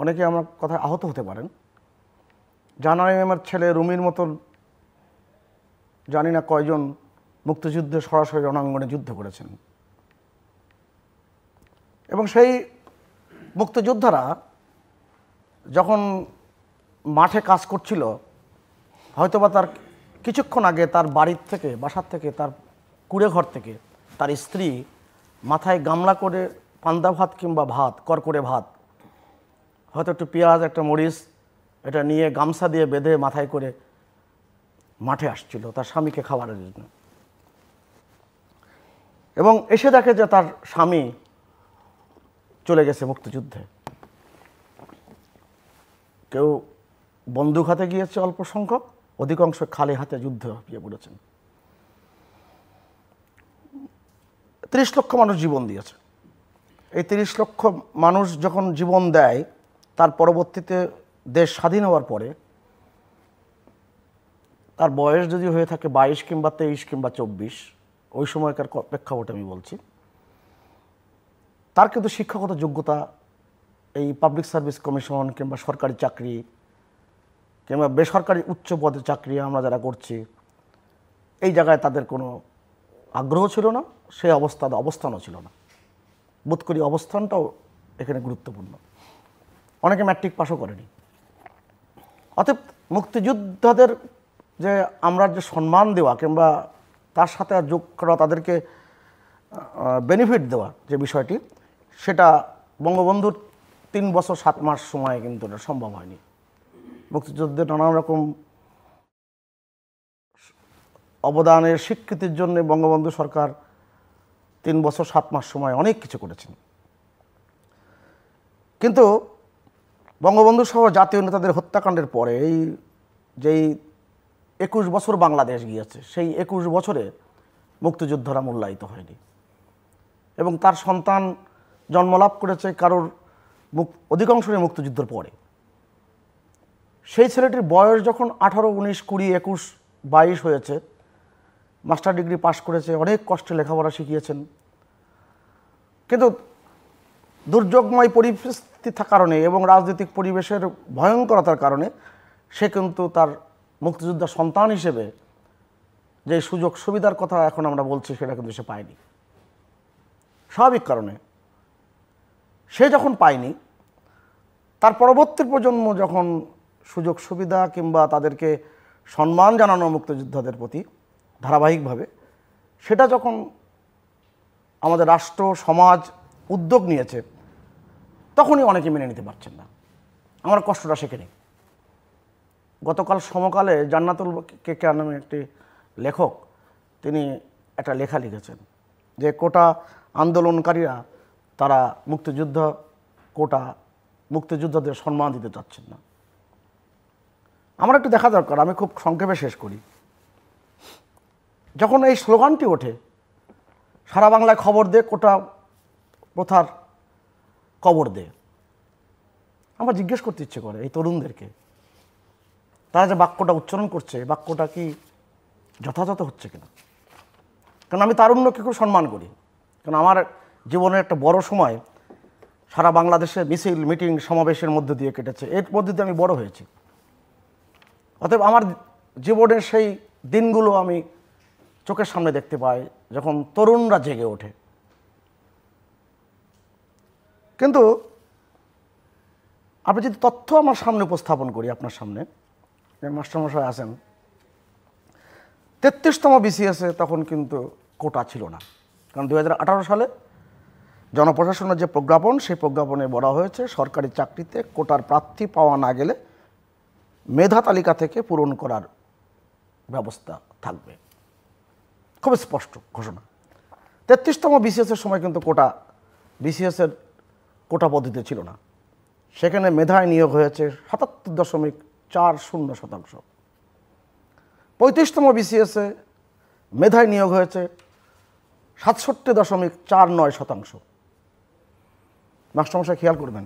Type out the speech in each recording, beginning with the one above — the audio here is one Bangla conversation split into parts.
অনেকে আমার কথায় আহত হতে পারেন। জাহানারা ইমামের ছেলে রুমির মতন জানি না কয়জন মুক্তিযুদ্ধে সরাসরি রণাঙ্গনে যুদ্ধ করেছেন, এবং সেই মুক্তিযোদ্ধারা যখন মাঠে কাজ করছিল, হয়তোবা তার কিছুক্ষণ আগে তার বাড়ির থেকে, বাসার থেকে, তার কুড়ে ঘর থেকে তার স্ত্রী মাথায় গামলা করে পান্তা ভাত কিংবা ভাত, করকরে ভাত, হয়তো একটু পেঁয়াজ, একটা মরিচ, এটা নিয়ে গামছা দিয়ে বেঁধে মাথায় করে মাঠে আসছিল তার স্বামীকে খাবারের জন্য, এবং এসে দেখে যে তার স্বামী চলে গেছে মুক্তিযুদ্ধে। কেউ বন্দুক হাতে গিয়েছে অল্প সংখ্যক, অধিকাংশ খালি হাতে যুদ্ধে ঝাঁপিয়ে পড়েছেন। 30 লক্ষ মানুষ জীবন দিয়েছে। এই 30 লক্ষ মানুষ যখন জীবন দেয়, তার পরবর্তীতে দেশ স্বাধীন হওয়ার পরে তার বয়স যদি হয়ে থাকে 22 কিংবা 23 কিংবা 24, ওই সময়কার প্রেক্ষাপটে আমি বলছি, তার কিন্তু শিক্ষাগত যোগ্যতা এই পাবলিক সার্ভিস কমিশন কিংবা সরকারি চাকরি কিংবা বেসরকারি উচ্চ পদে চাকরি আমরা যারা করছি, এই জায়গায় তাদের কোনো আগ্রহ ছিল না, সেই অবস্থানও ছিল না। বোধ করি অবস্থানটাও এখানে গুরুত্বপূর্ণ। অনেকে ম্যাট্রিক পাসও করেনি। অতএব মুক্তিযোদ্ধাদের যে আমরা যে সম্মান দেওয়া কিংবা তার সাথে যোগ করা, তাদেরকে বেনিফিট দেওয়া যে বিষয়টি, সেটা বঙ্গবন্ধুর 3 বছর 7 মাস সময়ে কিন্তু এটা সম্ভব হয়নি। মুক্তিযুদ্ধের নানান রকম অবদানের স্বীকৃতির জন্য বঙ্গবন্ধু সরকার 3 বছর 7 মাস সময় অনেক কিছু করেছেন, কিন্তু বঙ্গবন্ধু সহ জাতীয় নেতাদের হত্যাকাণ্ডের পরে এই যেই 21 বছর বাংলাদেশ গিয়েছে, সেই 21 বছরে মুক্তিযোদ্ধারা মূল্যায়িত হয়নি, এবং তার সন্তান জন্মলাভ করেছে কারোর অধিকাংশই মুক্তিযুদ্ধের পরে। সেই ছেলেটির বয়স যখন 18, 19, 20, 21, 22 হয়েছে, মাস্টার ডিগ্রি পাশ করেছে, অনেক কষ্টে লেখাপড়া শিখিয়েছেন, কিন্তু দুর্যোগময় পরিস্থিতি থাকার কারণে এবং রাজনৈতিক পরিবেশের ভয়ঙ্করতার কারণে সে কিন্তু তার মুক্তিযোদ্ধার সন্তান হিসেবে যে সুযোগ সুবিধার কথা এখন আমরা বলছি, সেটা কিন্তু সে পায়নি। স্বাভাবিক কারণে সে যখন পায়নি, তার পরবর্তী প্রজন্ম যখন সুযোগ সুবিধা কিংবা তাদেরকে সম্মান জানানো মুক্তিযোদ্ধাদের প্রতি ধারাবাহিকভাবে, সেটা যখন আমাদের রাষ্ট্র সমাজ উদ্যোগ নিয়েছে, তখনই অনেকে মেনে নিতে পারছেন না। আমার কষ্টটা সেখানে। গতকাল সমকালে জান্নাতুল কেকেআর নামে একটি লেখক, তিনি একটা লেখা লিখেছেন যে কোটা আন্দোলনকারীরা তারা মুক্তিযোদ্ধাদের সম্মান দিতে চাচ্ছেন না। আমার একটু দেখা দরকার, আমি খুব সংক্ষেপে শেষ করি। যখন এই স্লোগানটি ওঠে, সারা বাংলায় খবর দে, কোটা প্রথার কবর দে, আমার জিজ্ঞেস করতে ইচ্ছে করে এই তরুণদেরকে, তারা যে বাক্যটা উচ্চারণ করছে, বাক্যটা কি যথাযথ হচ্ছে কিনা। কারণ আমি তারুণ্যকে খুব সম্মান করি, কারণ আমার জীবনের একটা বড় সময় সারা বাংলাদেশে মিছিল, মিটিং, সমাবেশের মধ্যে দিয়ে কেটেছে, এর মধ্যে দিয়ে আমি বড় হয়েছি। অতএব আমার জীবনের সেই দিনগুলো আমি চোখের সামনে দেখতে পাই, যখন তরুণরা জেগে ওঠে। কিন্তু আপনি যদি তথ্য আমার সামনে উপস্থাপন করি, আপনার সামনে মাস্টারমশাই আছেন, 33তম বিসিএসে তখন কিন্তু কোটা ছিল না। কারণ 2018 সালে জনপ্রশাসনের যে প্রজ্ঞাপন, সেই প্রজ্ঞাপনে বলা হয়েছে সরকারি চাকরিতে কোটার প্রার্থী পাওয়া না গেলে মেধা তালিকা থেকে পূরণ করার ব্যবস্থা থাকবে। খুব স্পষ্ট ঘোষণা। 33তম বিসিএসের সময় কিন্তু বিসিএসের কোটা পদ্ধতি ছিল না। সেখানে মেধায় নিয়োগ হয়েছে 77.40%। 35তম বিসিএসে মেধায় নিয়োগ হয়েছে 67.49%। মাস্টারমশাই খেয়াল করবেন,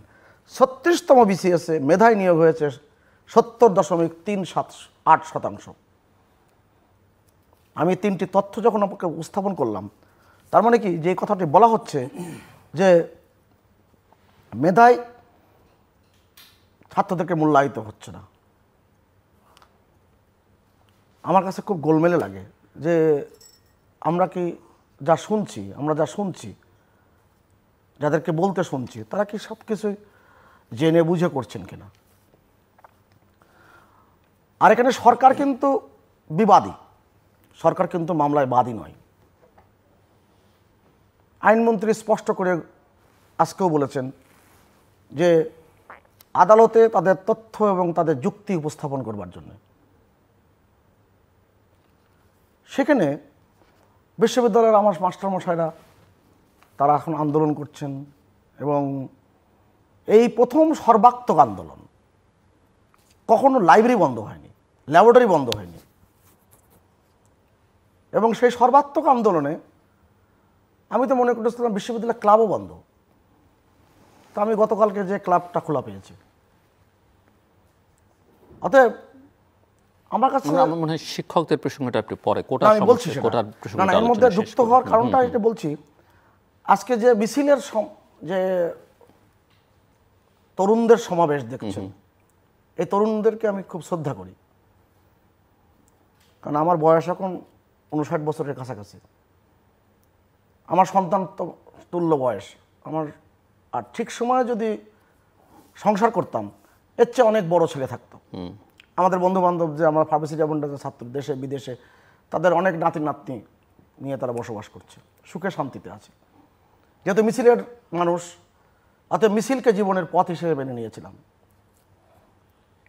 36তম বিসিএসে মেধায় নিয়োগ হয়েছে 70.378%। আমি 3টি তথ্য যখন আপনাকে উপস্থাপন করলাম, তার মানে কি, যে কথাটি বলা হচ্ছে যে মেধায় ছাত্রদেরকে মূল্যায়িত হচ্ছে না। আমার কাছে খুব গোলমেলে লাগে যে আমরা যা শুনছি, যাদেরকে বলতে শুনছি, তারা কি সব কিছুই জেনে বুঝে করছেন কিনা। আর এখানে সরকার কিন্তু বিবাদী, সরকার কিন্তু মামলায় বাদী নয়। আইনমন্ত্রী স্পষ্ট করে আজকেও বলেছেন যে আদালতে তাদের তথ্য এবং তাদের যুক্তি উপস্থাপন করবার জন্য। সেখানে বিশ্ববিদ্যালয়ের আমার মাস্টারমশাইরা তারা এখন আন্দোলন করছেন এবং এই প্রথম সর্বাত্মক আন্দোলন। কখনো লাইব্রেরি বন্ধ হয়নি, ল্যাবরেটরি বন্ধ হয়নি, এবং সেই সর্বাত্মক আন্দোলনে আমি তো মনে করতেছিলাম বিশ্ববিদ্যালয় ক্লাবও বন্ধ। তো আমি গতকালকে যে ক্লাবটা খোলা পেয়েছি। অতএব আমার কাছে আমার মনে হয় শিক্ষকদের প্রসঙ্গটা একটু পরে আমি বলছি না, এর মধ্যে যুক্ত হওয়ার কারণটা এটা বলছি। আজকে যে মিছিলের যে তরুণদের সমাবেশ দেখছেন, এই তরুণদেরকে আমি খুব শ্রদ্ধা করি, কারণ আমার বয়স এখন 59 বছরের কাছাকাছি। আমার সন্তান তুল্য বয়স আমার, আর ঠিক সময়ে যদি সংসার করতাম এর চেয়ে অনেক বড় ছেলে থাকতো। আমাদের বন্ধু বান্ধব যে আমরা ফার্মেসি ডিপার্টমেন্টের ছাত্র, দেশে বিদেশে তাদের অনেক নাতি নাতনি নিয়ে তারা বসবাস করছে, সুখে শান্তিতে আছে। যেহেতু মিছিলের মানুষ, অতএব মিছিলকে জীবনের পথ হিসেবে মেনে নিয়েছিলাম।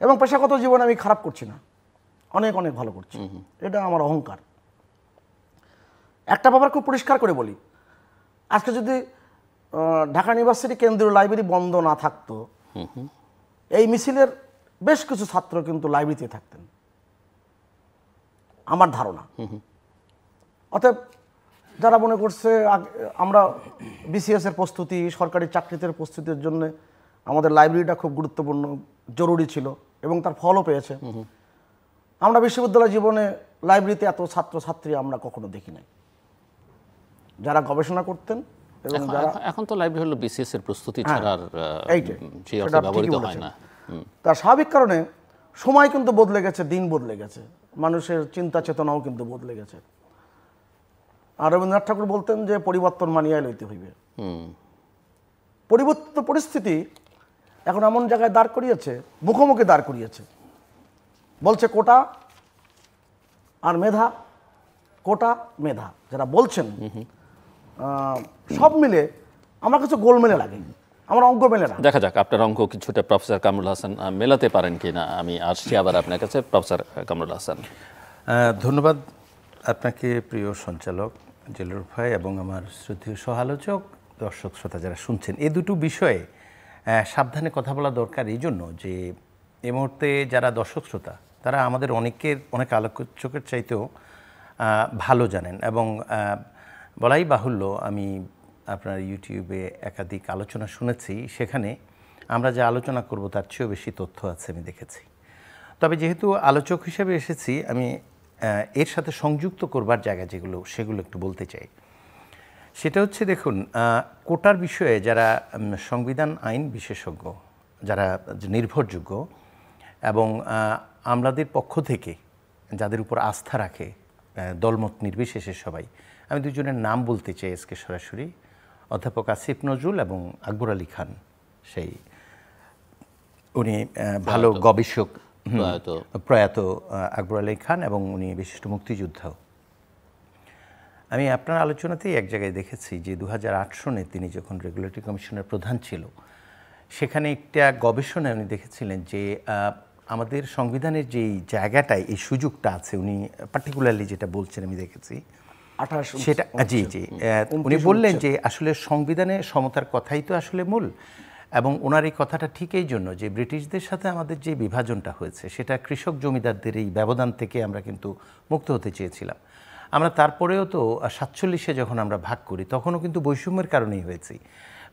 এবং পেশাগত জীবনে আমি খারাপ করছি না, অনেক অনেক ভালো করছি, এটা আমার অহংকার। একটা ব্যাপার খুব পরিষ্কার করে বলি, আজকে যদি ঢাকা ইউনিভার্সিটি কেন্দ্রীয় লাইব্রেরি বন্ধ না থাকতো, এই মিছিলের বেশ কিছু ছাত্র কিন্তু লাইব্রেরিতে থাকতেন, আমার ধারণা। অতএব যারা মনে করছে আমরা বিসিএস এর প্রস্তুতি, সরকারি চাকরিতে প্রস্তুতির জন্য আমাদের লাইব্রেরিটা খুব গুরুত্বপূর্ণ, জরুরি ছিল এবং তার ফলও পেয়েছে। আমরা বিশ্ববিদ্যালয় জীবনে লাইব্রেরিতে এত ছাত্রছাত্রী আমরা কখনো দেখি নাই, যারা গবেষণা করতেন। এবং যারা এখন তো লাইব্রেরি হলো বিসিএস এর প্রস্তুতি ছাড়া ব্যবহৃত হয় না। তার স্বাভাবিক কারণে সময় কিন্তু বদলে গেছে, দিন বদলে গেছে, মানুষের চিন্তা চেতনাও কিন্তু বদলে গেছে। আর রবীন্দ্রনাথ ঠাকুর বলতেন যে পরিবর্তন মানিয়ে লইতে হইবে। পরিবর্তিত পরিস্থিতি এখন এমন জায়গায় দাঁড় করিয়েছে, মুখোমুখি দাঁড় করিয়েছে, বলছে কোটা আর মেধা, কোটা মেধা যারা বলছেন, সব মিলে আমার কাছে গোলমেলে লাগে, আমার অঙ্ক মেলে না। দেখা যাক আপনার অঙ্ক কিছুটা প্রফেসর কামরুল হাসান মেলাতে পারেন কিনা। আমি আসছি আবার আপনার কাছে, প্রফেসর কামরুল হাসান। ধন্যবাদ আপনাকে প্রিয় সঞ্চালক জেলুর ভাই এবং আমার শ্রদ্ধেয় সহ-আলোচক, দর্শক শ্রোতা যারা শুনছেন। এই দুটো বিষয়ে সাবধানে কথা বলা দরকার এই জন্য যে এই মুহূর্তে যারা দর্শক শ্রোতা তারা আমাদের অনেক আলোচকের চাইতেও ভালো জানেন, এবং বলাই বাহুল্য আমি আপনার ইউটিউবে একাধিক আলোচনা শুনেছি, সেখানে আমরা যে আলোচনা করব তার চেয়েও বেশি তথ্য আছে আমি দেখেছি। তবে যেহেতু আলোচক হিসেবে এসেছি, আমি এর সাথে সংযুক্ত করবার জায়গা সেগুলো একটু বলতে চাই। সেটা হচ্ছে, দেখুন, কোটার বিষয়ে যারা সংবিধান আইন বিশেষজ্ঞ, যারা নির্ভরযোগ্য এবং আমলাদের পক্ষ থেকে যাদের উপর আস্থা রাখে দলমত নির্বিশেষে সবাই, আমি দুজনের নাম বলতে চাই আজকে সরাসরি, অধ্যাপক আসিফ নজরুল এবং আকবর আলী খান। সেই উনি ভালো গবেষক, প্রয়াত আকবর আলী খান, এবং উনি বিশিষ্ট মুক্তিযোদ্ধাও। আমি আপনার আলোচনাতেই এক জায়গায় দেখেছি যে 2008 সনে তিনি যখন রেগুলেটরি কমিশনের প্রধান ছিল, সেখানে একটা গবেষণায় উনি দেখেছিলেন যে আমাদের সংবিধানের যেই জায়গাটায় এই সুযোগটা আছে, উনি পার্টিকুলারলি যেটা বলছেন আমি দেখেছি সেটা, জি, উনি বললেন যে আসলে সংবিধানে সমতার কথাই তো আসলে মূল, এবং ওনার এই কথাটা ঠিক এই জন্য যে ব্রিটিশদের সাথে আমাদের যে বিভাজনটা হয়েছে সেটা কৃষক জমিদারদের এই ব্যবধান থেকে আমরা কিন্তু মুক্ত হতে চেয়েছিলাম। আমরা তারপরেও তো 47-এ যখন আমরা ভাগ করি তখনও কিন্তু বৈষম্যের কারণেই হয়েছি।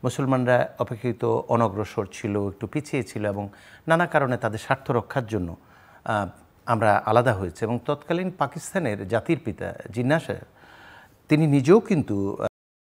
মুসলমানরা অপেক্ষিত অনগ্রসর ছিল, একটু পিছিয়ে ছিল, এবং নানা কারণে তাদের স্বার্থ রক্ষার জন্য আমরা আলাদা হয়েছে। এবং তৎকালীন পাকিস্তানের জাতির পিতা জিন্নাহ সাহেব তিনি নিজেও কিন্তু